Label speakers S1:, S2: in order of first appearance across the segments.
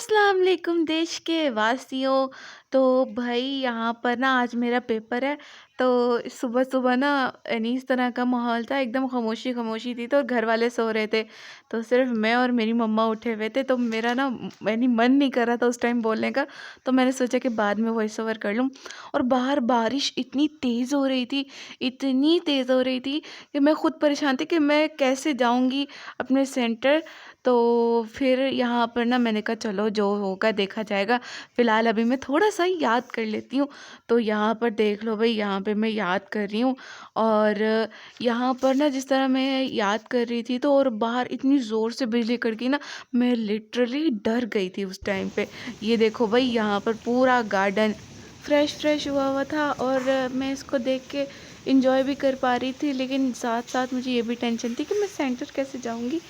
S1: अस्सलाम वालेकुम देश के वासियों। तो भाई यहाँ पर ना आज मेरा पेपर है। तो सुबह सुबह ना यानी इस तरह का माहौल था, एकदम खामोशी खामोशी थी, तो घर वाले सो रहे थे। तो सिर्फ मैं और मेरी मम्मा उठे हुए थे, तो मेरा ना यानी मन नहीं कर रहा था उस टाइम बोलने का। तो मैंने सोचा कि बाद में वॉइस ओवर कर लूँ। और बाहर बारिश इतनी तेज़ हो रही थी, इतनी तेज़ हो रही थी कि मैं खुद परेशान थी कि मैं कैसे जाऊँगी अपने सेंटर। तो फिर यहाँ पर ना मैंने कहा चलो जो होगा देखा जाएगा, फ़िलहाल अभी मैं थोड़ा-सा याद कर लेती हूँ। तो यहाँ पर देख लो भई, यहाँ पे मैं याद कर रही हूँ। और यहाँ पर ना जिस तरह मैं याद कर रही थी, तो और बाहर इतनी ज़ोर से बिजली कड़की ना, मैं लिटरली डर गई थी उस टाइम पे। ये देखो भई, यहाँ पर पूरा गार्डन फ्रेश-फ्रेश हुआ हुआ था और मैं इसको देख के एन्जॉय भी कर पा रही थी, लेकिन साथ-साथ मुझे ये भी टेंशन थी कि मैं सेंटर कैसे जाऊँगी।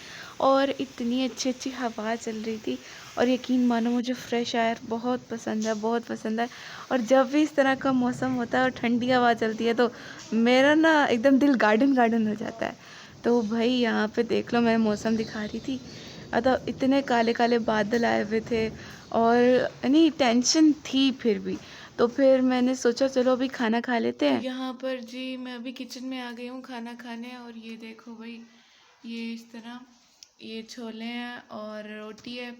S1: और इतनी अच्छी-अच्छी हवा चल रही थी। और यकीन मानो, मुझे फ्रेश एयर बहुत पसंद है, बहुत पसंद है। और जब भी इस तरह का मौसम होता है और ठंडी हवा चलती है, तो मेरा ना एकदम दिल गार्डन गार्डन हो जाता है। तो भाई यहाँ पे देख लो, मैं मौसम दिखा रही थी, अतः इतने काले-काले बादल आए हुए थे और यानी टेंशन थी फिर भी। तो फिर मैंने सोचा चलो अभी खाना खा लेते हैं। यहाँ पर जी मैं अभी किचन में आ गई हूँ खाना खाने, और ये देखो भाई, ये इस तरह ये छोले हैं और रोटी है।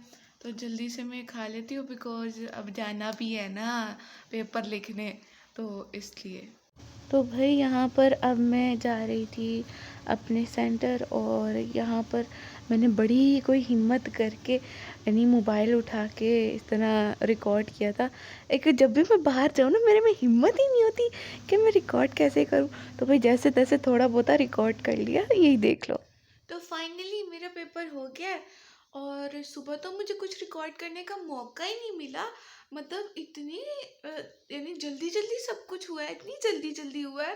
S1: तो जल्दी से मैं खा लेती हूँ, बिकॉज़ अब जाना भी है ना पेपर लिखने, तो इसलिए। तो भाई यहाँ पर अब मैं जा रही थी अपने सेंटर, और यहाँ पर मैंने बड़ी कोई हिम्मत करके यानी मोबाइल उठा के इस तरह रिकॉर्ड किया था। एक जब भी मैं बाहर जाऊँ ना, मेरे में हिम्मत ही नहीं होती कि मैं रिकॉर्ड कैसे करूँ। तो भाई जैसे तैसे थोड़ा बहुत रिकॉर्ड कर लिया, यही देख लो। तो फाइनली मेरा पेपर हो गया है, और सुबह तो मुझे कुछ रिकॉर्ड करने का मौका ही नहीं मिला। मतलब इतनी यानी जल्दी जल्दी सब कुछ हुआ है, इतनी जल्दी जल्दी हुआ है,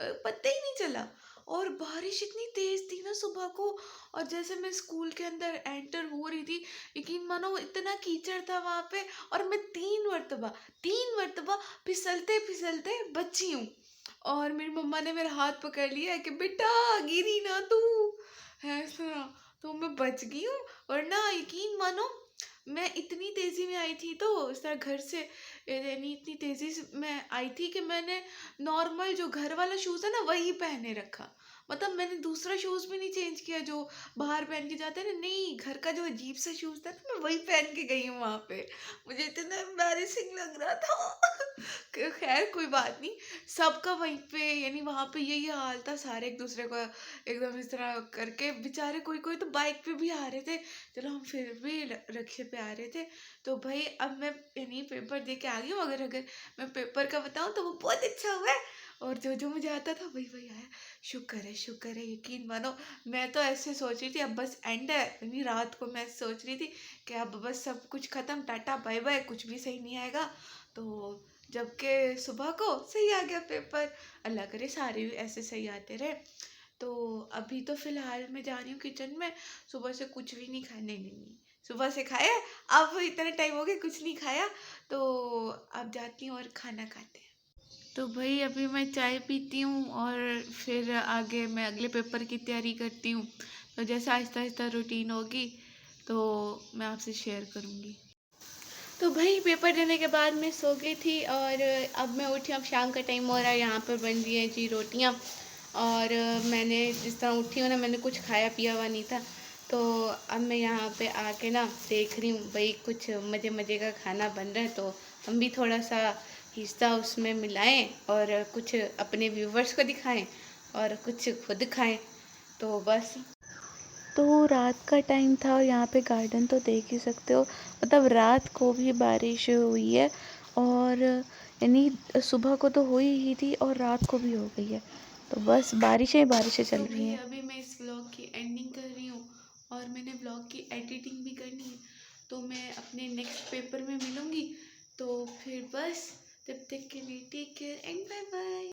S1: पता ही नहीं चला। और बारिश इतनी तेज थी ना सुबह को, और जैसे मैं स्कूल के अंदर एंटर हो रही थी, यकीन मानो इतना कीचड़ था वहाँ पे, और मैं तीन मर्तबा फिसलते फिसलते बची हूँ। और मेरी मम्मा ने मेरा हाथ पकड़ लिया है कि बेटा गिरी ना तू, है सुना। तो मैं बच गई हूँ। और ना यकीन मानो, मैं इतनी तेज़ी में आई थी, तो इस तरह घर से यानी इतनी तेज़ी से मैं आई थी कि मैंने नॉर्मल जो घर वाला शूज़ है ना, वही पहने रखा। मतलब मैंने दूसरा शूज़ भी नहीं चेंज किया जो बाहर पहन के जाते हैं ना, नहीं, घर का जो अजीब सा शूज़ था ना, मैं वही पहन के गई हूँ वहाँ पे। मुझे इतना एम्बैरेसिंग लग रहा था खैर कोई बात नहीं। सबका वहीं पे यानी वहाँ पे यही हाल था, सारे एक दूसरे को एकदम इस तरह करके, बेचारे कोई कोई तो बाइक पे भी आ रहे थे। चलो हम फिर भी रिक्शे पे आ रहे थे। तो भाई अब मैं यानी पेपर दे के आ गई हूँ। अगर अगर मैं पेपर का बताऊँ तो वो बहुत अच्छा हुआ है, और जो जो मुझे आता था वही वही आया। शुक्र है, यकीन मानो। मैं तो ऐसे सोच रही थी अब बस एंड है, यानी रात को मैं सोच रही थी कि अब बस सब कुछ खत्म, टाटा बाय बाय, कुछ भी सही नहीं आएगा। तो जबकि सुबह को सही आ गया पेपर। अल्लाह करे सारे ऐसे सही आते रहे। तो अभी तो फ़िलहाल मैं जा रही हूँ किचन में। सुबह से कुछ भी नहीं खाया, नहीं, सुबह से खाया, अब इतना टाइम हो गया कुछ नहीं खाया। तो अब जाती हूँ और खाना खाते हैं। तो भाई अभी मैं चाय पीती हूँ, और फिर आगे मैं अगले पेपर की तैयारी करती हूँ। तो जैसे आहिस्ता आहिस्ता रूटीन होगी, तो मैं आपसे शेयर करूँगी। तो भाई पेपर देने के बाद मैं सो गई थी, और अब मैं उठी, अब शाम का टाइम हो रहा है, यहाँ पर बन रही हैं जी रोटियाँ। और मैंने जिस तरह उठी हूँ ना, मैंने कुछ खाया पिया हुआ नहीं था। तो अब मैं यहाँ पे आके ना देख रही हूँ भाई, कुछ मज़े मज़े का खाना बन रहा है, तो हम भी थोड़ा सा हिस्सा उसमें मिलाएं, और कुछ अपने व्यूवर्स को दिखाएं, और कुछ खुद खाएं। तो बस। तो रात का टाइम था, और यहाँ पे गार्डन तो देख ही सकते हो, मतलब रात को भी बारिश हुई है। और यानी सुबह को तो हुई ही थी, और रात को भी हो गई है। तो बस बारिशें ही बारिशें चल रही हैं। अभी मैं इस व्लॉग की एंडिंग कर रही हूँ, और मैंने व्लॉग की एडिटिंग भी करनी है। तो मैं अपने नेक्स्ट पेपर में मिलूँगी। तो फिर बस, तब तक के लिए take care and bye bye.